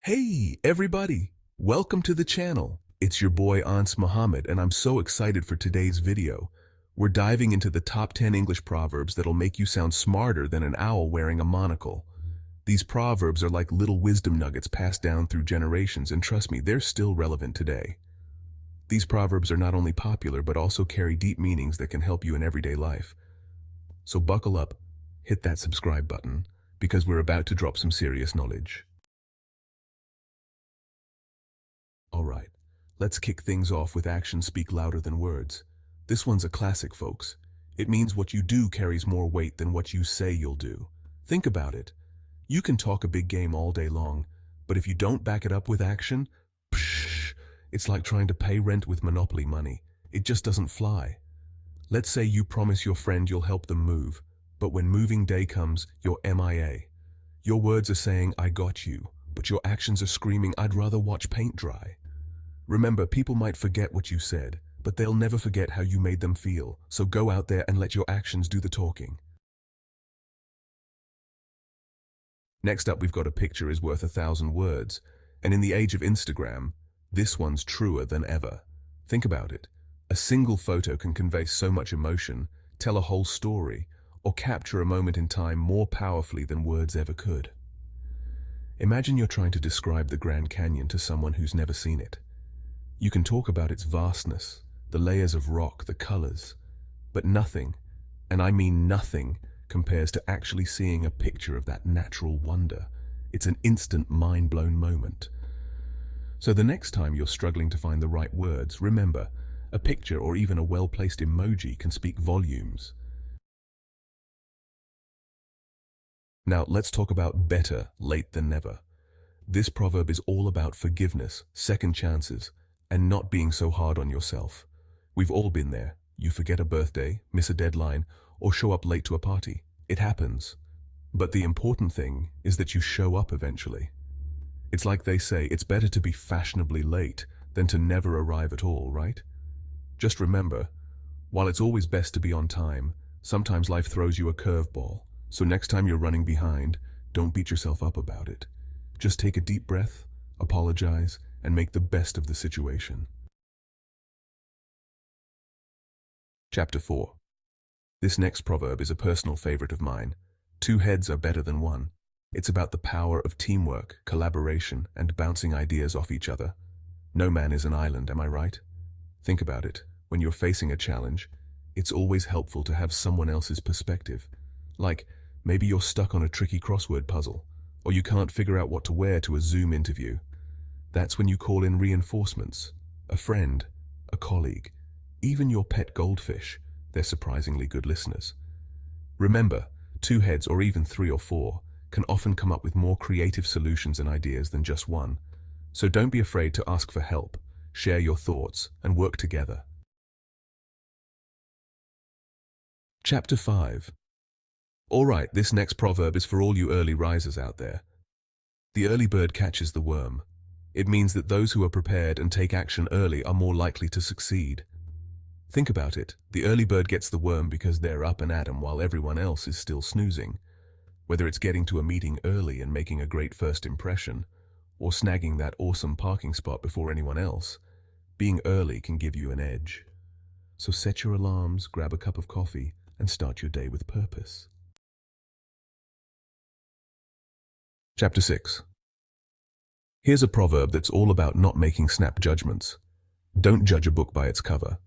Hey, everybody! Welcome to the channel. It's your boy Ans Muhammad, and I'm so excited for today's video. We're diving into the top 10 English proverbs that'll make you sound smarter than an owl wearing a monocle. These proverbs are like little wisdom nuggets passed down through generations, and trust me, they're still relevant today. These proverbs are not only popular, but also carry deep meanings that can help you in everyday life. So buckle up, hit that subscribe button, because we're about to drop some serious knowledge. Alright, let's kick things off with actions speak louder than words. This one's a classic, folks. It means what you do carries more weight than what you say you'll do. Think about it. You can talk a big game all day long, but if you don't back it up with action, it's like trying to pay rent with Monopoly money. It just doesn't fly. Let's say you promise your friend you'll help them move, but when moving day comes, you're MIA. Your words are saying, "I got you," but your actions are screaming, "I'd rather watch paint dry." Remember, people might forget what you said, but they'll never forget how you made them feel, so go out there and let your actions do the talking. Next up, we've got a picture is worth 1,000 words, and in the age of Instagram, this one's truer than ever. Think about it. A single photo can convey so much emotion, tell a whole story, or capture a moment in time more powerfully than words ever could. Imagine you're trying to describe the Grand Canyon to someone who's never seen it. You can talk about its vastness, the layers of rock, the colors, but nothing, and I mean nothing, compares to actually seeing a picture of that natural wonder. It's an instant mind-blown moment. So the next time you're struggling to find the right words, remember, a picture or even a well-placed emoji can speak volumes. Now let's talk about better late than never. This proverb is all about forgiveness, second chances, and not being so hard on yourself. We've all been there. You forget a birthday, miss a deadline, or show up late to a party. It happens. But the important thing is that you show up eventually. It's like they say, it's better to be fashionably late than to never arrive at all, right? Just remember, while it's always best to be on time, sometimes life throws you a curveball. So next time you're running behind, don't beat yourself up about it. Just take a deep breath, apologize, and make the best of the situation. Chapter 4. This next proverb is a personal favorite of mine. 2 heads are better than 1. It's about the power of teamwork, collaboration, and bouncing ideas off each other. No man is an island, am I right? Think about it. When you're facing a challenge, it's always helpful to have someone else's perspective. Like, maybe you're stuck on a tricky crossword puzzle, or you can't figure out what to wear to a Zoom interview. That's when you call in reinforcements. A friend, a colleague, even your pet goldfish. They're surprisingly good listeners. Remember, 2 heads or even 3 or 4 can often come up with more creative solutions and ideas than just one. So don't be afraid to ask for help, share your thoughts, and work together. Chapter 5. Alright, this next proverb is for all you early risers out there. The early bird catches the worm. It means that those who are prepared and take action early are more likely to succeed. Think about it. The early bird gets the worm because they're up and at 'em while everyone else is still snoozing. Whether it's getting to a meeting early and making a great first impression, or snagging that awesome parking spot before anyone else, being early can give you an edge. So set your alarms, grab a cup of coffee, and start your day with purpose. Chapter 6. Here's a proverb that's all about not making snap judgments. Don't judge a book by its cover.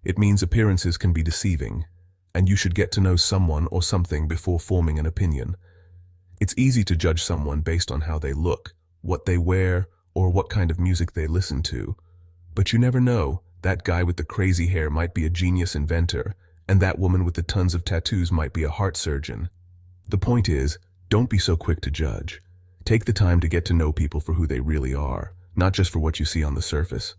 It means appearances can be deceiving, and you should get to know someone or something before forming an opinion. It's easy to judge someone based on how they look, what they wear, or what kind of music they listen to. But you never know, that guy with the crazy hair might be a genius inventor, and that woman with the tons of tattoos might be a heart surgeon. The point is, don't be so quick to judge. Take the time to get to know people for who they really are, not just for what you see on the surface.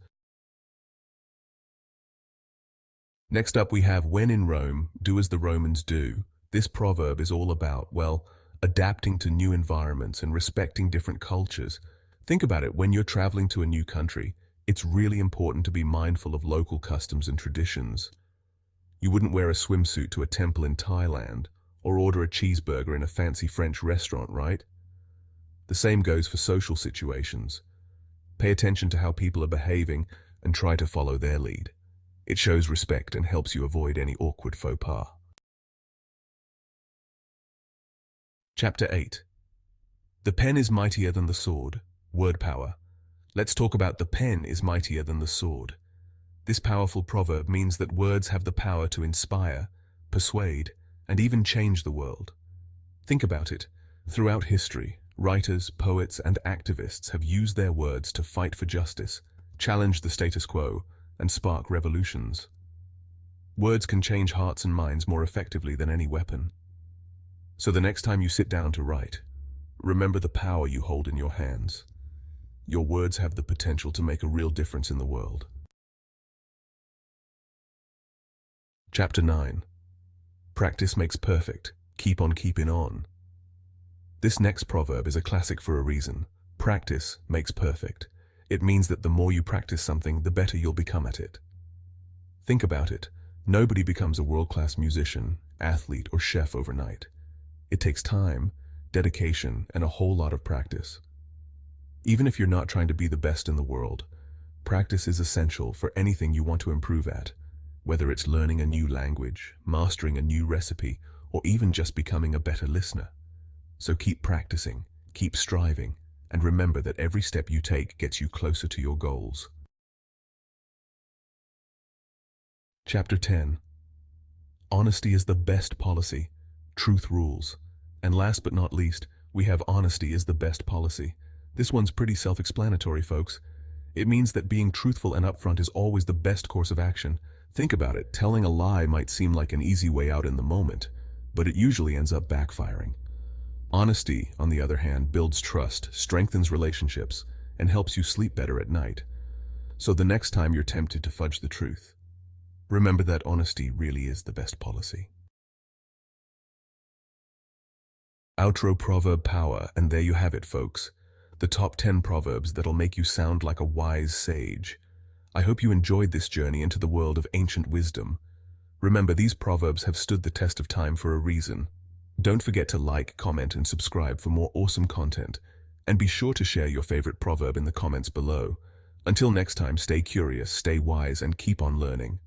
Next up we have, when in Rome, do as the Romans do. This proverb is all about, well, adapting to new environments and respecting different cultures. Think about it, when you're traveling to a new country, it's really important to be mindful of local customs and traditions. You wouldn't wear a swimsuit to a temple in Thailand, or order a cheeseburger in a fancy French restaurant, right? The same goes for social situations. Pay attention to how people are behaving and try to follow their lead. It shows respect and helps you avoid any awkward faux pas. Chapter 8. The pen is mightier than the sword. Word power. Let's talk about the pen is mightier than the sword. This powerful proverb means that words have the power to inspire, persuade, and even change the world. Think about it. Throughout history, writers, poets, and activists have used their words to fight for justice, challenge the status quo, and spark revolutions. Words can change hearts and minds more effectively than any weapon. So the next time you sit down to write, remember the power you hold in your hands. Your words have the potential to make a real difference in the world. Chapter 9. Practice makes perfect. Keep on keeping on. This next proverb is a classic for a reason. Practice makes perfect. It means that the more you practice something, the better you'll become at it. Think about it. Nobody becomes a world-class musician, athlete, or chef overnight. It takes time, dedication, and a whole lot of practice. Even if you're not trying to be the best in the world, practice is essential for anything you want to improve at, whether it's learning a new language, mastering a new recipe, or even just becoming a better listener. So keep practicing, keep striving, and remember that every step you take gets you closer to your goals. Chapter 10. Honesty is the best policy. Truth rules. And last but not least, we have honesty is the best policy. This one's pretty self-explanatory, folks. It means that being truthful and upfront is always the best course of action. Think about it. Telling a lie might seem like an easy way out in the moment, but it usually ends up backfiring. Honesty, on the other hand, builds trust, strengthens relationships, and helps you sleep better at night. So the next time you're tempted to fudge the truth, remember that honesty really is the best policy. Outro Proverb Power, and there you have it, folks. The top 10 proverbs that'll make you sound like a wise sage. I hope you enjoyed this journey into the world of ancient wisdom. Remember, these proverbs have stood the test of time for a reason. Don't forget to like, comment, and subscribe for more awesome content. And be sure to share your favorite proverb in the comments below. Until next time, stay curious, stay wise, and keep on learning.